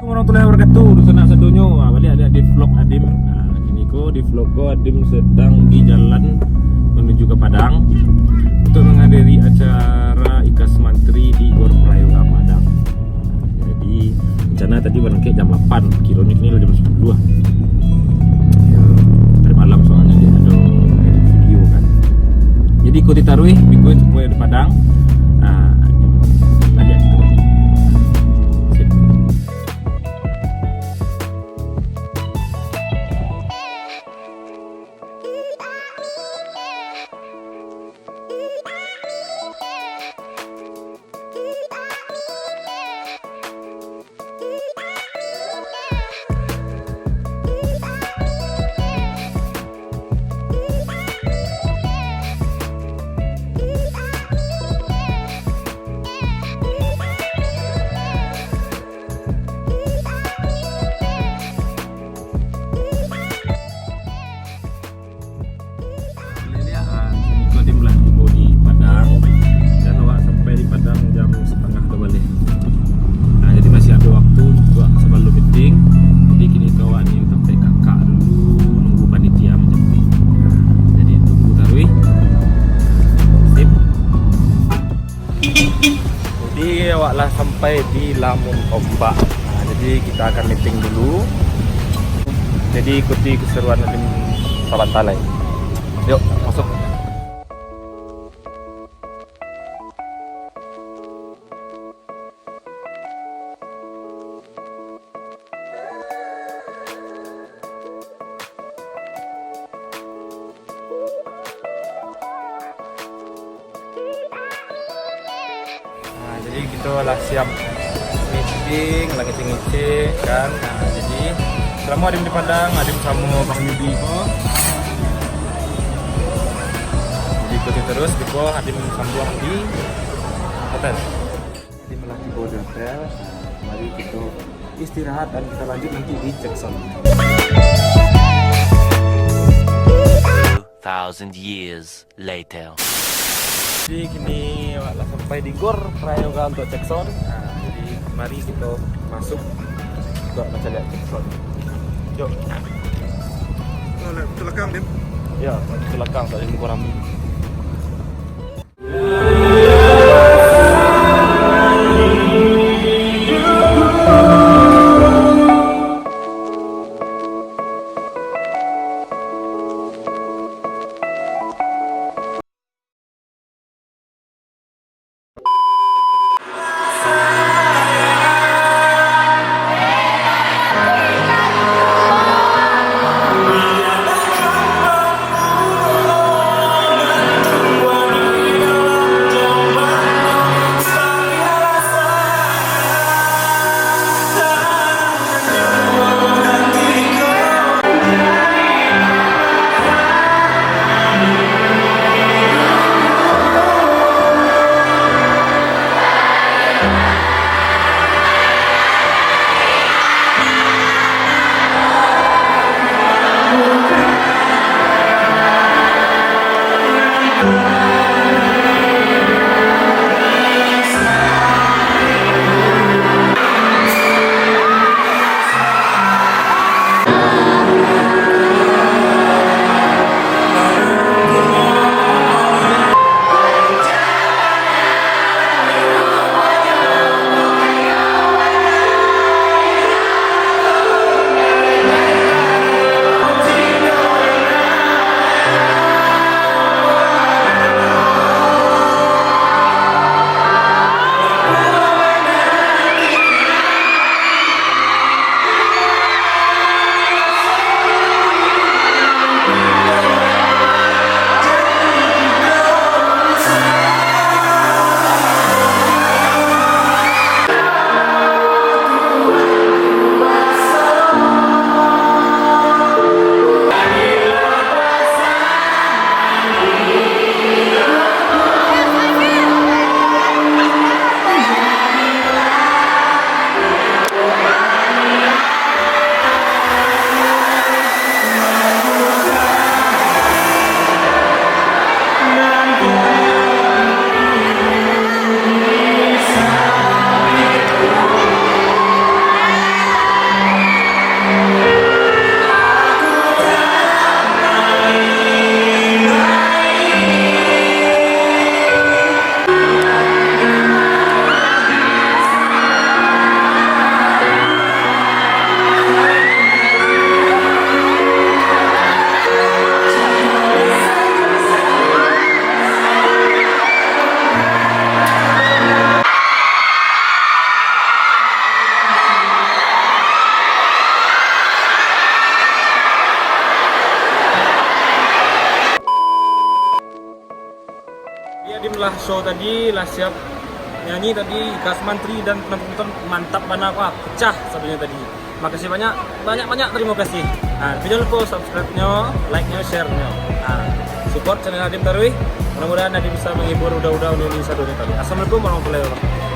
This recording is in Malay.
Warahmatullahi wabarakatuh. Sana sedonyo balik ada di vlog Adim. Kini di vlog Adim sedang di jalan menuju ke Padang untuk menghadiri acara Ikas Mantri di Gor Prayoga Padang. Jadi rencana tadi berangkat jam 8, kilonya ini jam 10 lah. Dari malam soalnya dia ada edit video kan. Jadi ikuti taruh ikut supaya di Padang. Aja itu. Lah sampai di Lamun Ombak. Jadi kita akan meeting dulu. Jadi ikuti keseruan di Sabantalai. Yuk masuk. Jadi kita lah siap meeting, lagi ngece kan. Jadi selama Adim di Padang, Adim sama Bang Yudi kok. Jadi ikuti terus, Biko Adim sambung di hotel. Jadi malah tiba di hotel. Mari kita istirahat dan kita lanjut nanti di Jackson. 2,000 years later. Jadi kini lah sampai di Gor Prayoga untuk Jackson. Jadi mari kita masuk untuk macam lihat Jackson. Yuk. Belakang Dim. Ya, di belakang tadi muka ramai. show tadi, lah siap nyanyi tadi, Ikas Mantri dan penonton mantap banget, wah pecah sadunya tadi. Makasih banyak terima kasih. Nah, video lupa subscribe-nya, like-nya, share-nya. Nah, support channel Nadim Tarwi. Mudah-mudahan Nadim bisa menghibur udah Indonesia dunia tadi. Assalamualaikum warahmatullahi wabarakatuh.